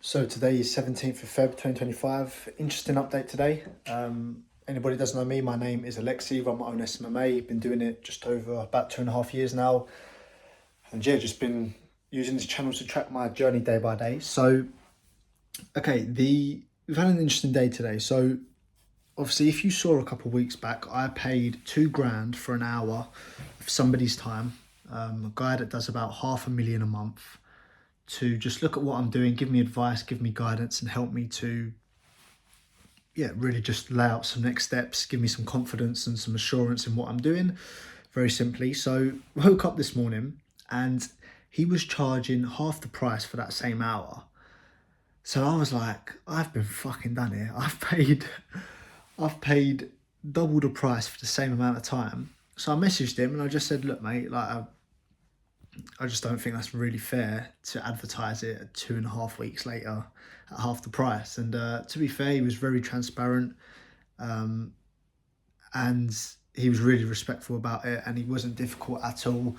So today is 17th of Feb 2025. Interesting update today. Anybody doesn't know me, my name is Alexi, run my own SMMA. Been doing it just over about 2.5 years now. And yeah, just been using this channel to track my journey day by day. So, okay, we've had an interesting day today. So obviously if you saw a couple of weeks back, I paid 2 grand for an hour of somebody's time. A guy that does about 500,000 a month to just look at what I'm doing, give me advice, give me guidance, and help me to, really just lay out some next steps, give me some confidence and some assurance in what I'm doing, very simply. So woke up this morning and he was charging half the price for that same hour. So I was like, I've been fucking done here. I've paid double the price for the same amount of time. So I messaged him and I just said, look, mate, I just don't think that's really fair to advertise it 2.5 weeks later at half the price. And to be fair, he was very transparent, and he was really respectful about it, and he wasn't difficult at all.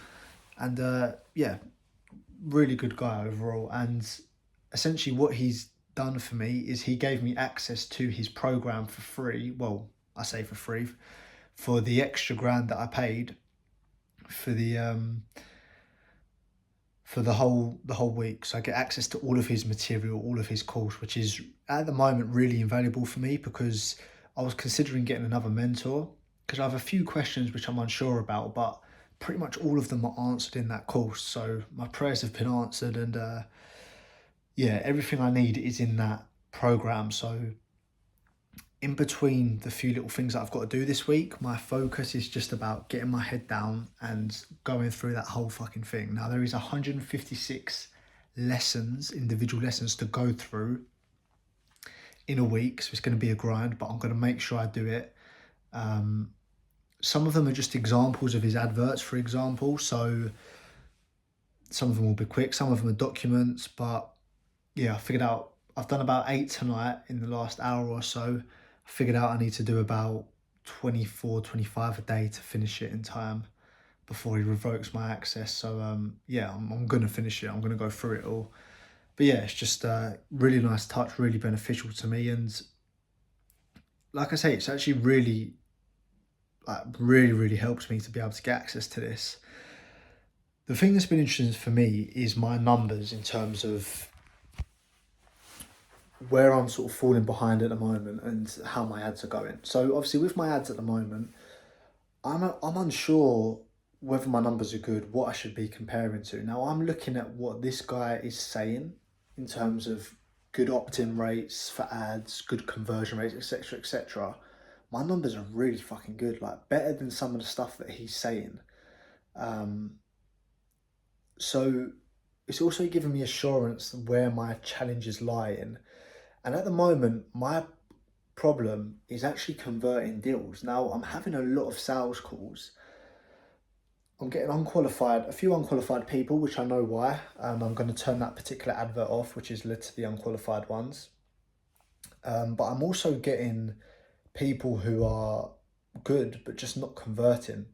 And really good guy overall. And essentially, what he's done for me is he gave me access to his program for free. Well, I say for free, for the extra grand that I paid for the whole week. So I get access to all of his material, all of his course, which is at the moment really invaluable for me because I was considering getting another mentor because I have a few questions which I'm unsure about, but pretty much all of them are answered in that course. So my prayers have been answered, and everything I need is in that program. So in between the few little things that I've got to do this week, my focus is just about getting my head down and going through that whole fucking thing. Now, there is 156 lessons, individual lessons to go through in a week. So it's going to be a grind, but I'm going to make sure I do it. Some of them are just examples of his adverts, for example. So some of them will be quick, some of them are documents, but yeah, I figured out I've done about 8 tonight in the last hour or so. I figured out I need to do about 24, 25 a day to finish it in time before he revokes my access. So I'm going to finish it. I'm going to go through it all. But yeah, it's just a really nice touch, really beneficial to me. And like I say, it's actually really, really helps me to be able to get access to this. The thing that's been interesting for me is my numbers in terms of where I'm sort of falling behind at the moment and how my ads are going. So obviously with my ads at the moment, I'm unsure whether my numbers are good, what I should be comparing to. Now I'm looking at what this guy is saying in terms of good opt-in rates for ads, good conversion rates, etc., etc. My numbers are really fucking good, like better than some of the stuff that he's saying. So it's also giving me assurance where my challenges lie in. And at the moment, my problem is actually converting deals. Now, I'm having a lot of sales calls. I'm getting a few unqualified people, which I know why. I'm going to turn that particular advert off, which has led to the unqualified ones. But I'm also getting people who are good, but just not converting.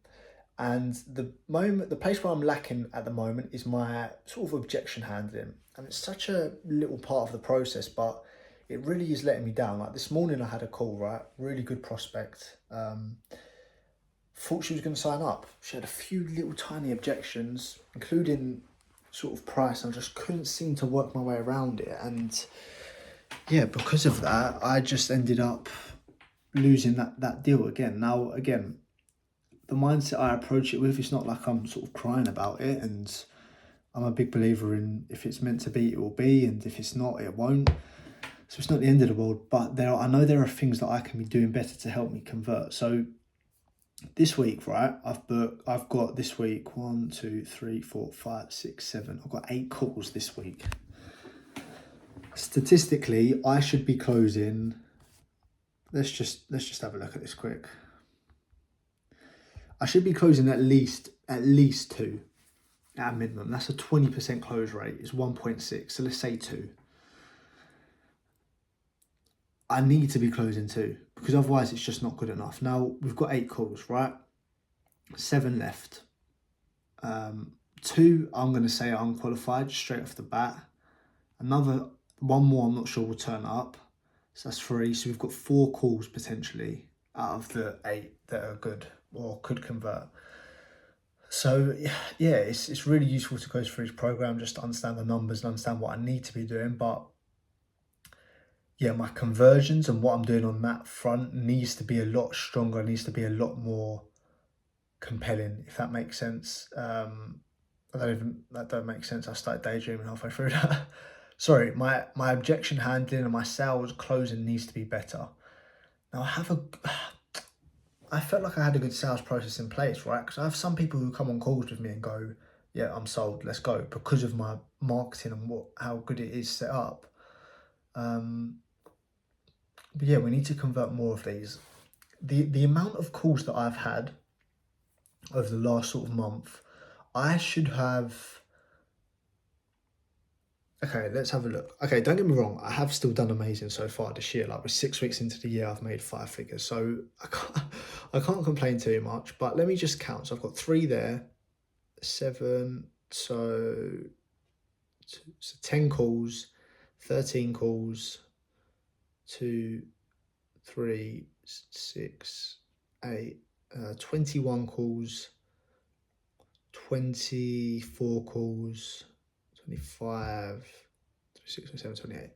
And the place where I'm lacking at the moment is my sort of objection handling. And it's such a little part of the process, but it really is letting me down. Like this morning I had a call, right? Really good prospect. Thought she was going to sign up. She had a few little tiny objections, including sort of price. I just couldn't seem to work my way around it. And yeah, because of that, I just ended up losing that deal again. Now, again, the mindset I approach it with, it's not like I'm sort of crying about it, and I'm a big believer in if it's meant to be, it will be, and if it's not, it won't. So it's not the end of the world, but I know there are things that I can be doing better to help me convert. So this week, right, I've got this week 1, 2, 3, 4, 5, 6, 7. I've got 8 calls this week. Statistically, I should be closing. Let's just have a look at this quick. I should be closing at least 2 at a minimum. That's a 20% close rate. It's 1.6. So let's say 2. I need to be closing 2 because otherwise it's just not good enough. Now we've got 8 calls, right? 7 left. 2 I'm going to say are unqualified straight off the bat. Another One more I'm not sure will turn up. So that's 3. So we've got 4 calls potentially out of the 8 that are good or could convert. So yeah, it's really useful to go through this program just to understand the numbers and understand what I need to be doing. But yeah, my conversions and what I'm doing on that front needs to be a lot stronger, needs to be a lot more compelling, if that makes sense. That don't make sense. I started daydreaming halfway through that. Sorry, my objection handling and my sales closing needs to be better. Now I felt like I had a good sales process in place, right? Because I have some people who come on calls with me and go, "Yeah, I'm sold. Let's go," because of my marketing and how good it is set up. But yeah, we need to convert more of these. The amount of calls that I've had over the last sort of month, I should have. Okay, let's have a look. Okay, don't get me wrong, I have still done amazing so far this year. Like, we're 6 weeks into the year, I've made 5 figures. So I can't complain too much, but let me just count. So I've got 3 there, 7, so 10 calls, 13 calls, 2, 3, 6, 8, 21 calls, 24 calls, 25, 26, 27, 28.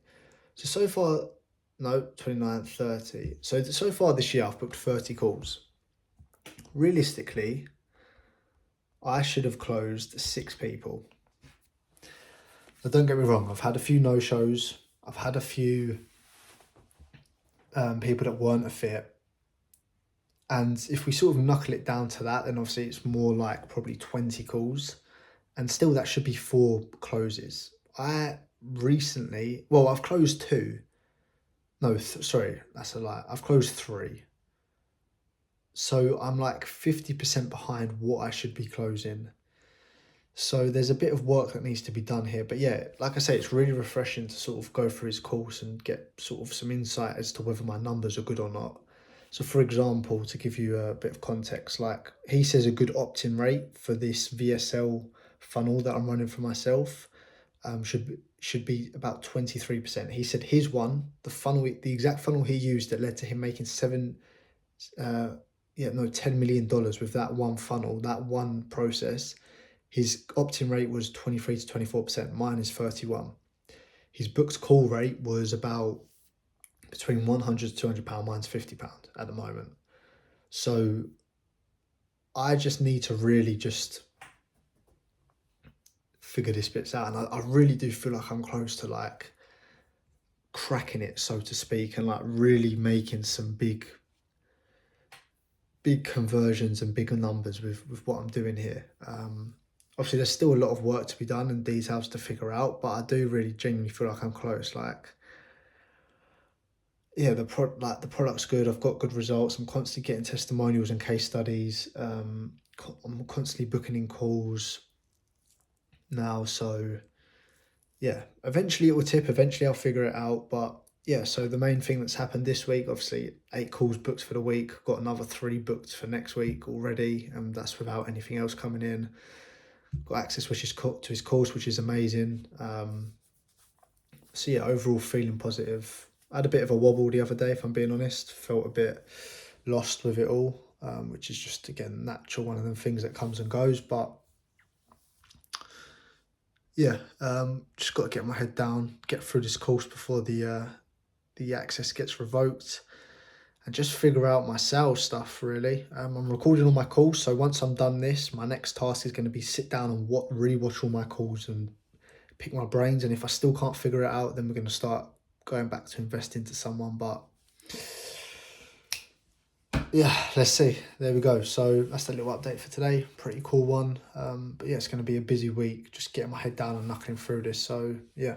So far, no, 29, 30. So far this year, I've booked 30 calls. Realistically, I should have closed 6 people. Now, don't get me wrong, I've had a few no-shows. I've had a few people that weren't a fit. And if we sort of knuckle it down to that, then obviously it's more like probably 20 calls. And still that should be 4 closes. I've closed 2. No, sorry, that's a lie. I've closed 3. So I'm like 50% behind what I should be closing. So there's a bit of work that needs to be done here. But yeah, like I say, it's really refreshing to sort of go through his course and get sort of some insight as to whether my numbers are good or not. So for example, to give you a bit of context, like he says a good opt-in rate for this VSL funnel that I'm running for myself should be about 23%. He said his one, the exact funnel he used that led to him making $10 million with that one funnel, that one process. His opt-in rate was 23 to 24%. Mine is 31. His booked call rate was about between £100 to £200. Mine's £50 at the moment. So I just need to really just figure this bits out. And I really do feel like I'm close to like cracking it, so to speak, and like really making some big conversions and bigger numbers with what I'm doing here. Obviously there's still a lot of work to be done and details to figure out, but I do really genuinely feel like I'm close. Like, yeah, the product's good. I've got good results. I'm constantly getting testimonials and case studies. I'm constantly booking in calls now. So yeah, eventually it will tip. Eventually I'll figure it out. But yeah, so the main thing that's happened this week, obviously 8 calls booked for the week. Got another 3 booked for next week already, and that's without anything else coming in. Got access to his course, which is amazing. So yeah, overall feeling positive. I had a bit of a wobble the other day, if I'm being honest. Felt a bit lost with it all, which is just, again, natural, one of them things that comes and goes. But yeah, just got to get my head down, get through this course before the access gets revoked, and just figure out my sales stuff, really. I'm recording all my calls, so once I'm done this, my next task is going to be sit down and rewatch all my calls and pick my brains. And if I still can't figure it out, then we're going to start going back to invest into someone. But yeah, let's see. There we go. So that's the little update for today. Pretty cool one. But yeah, it's going to be a busy week, just getting my head down and knuckling through this. So yeah,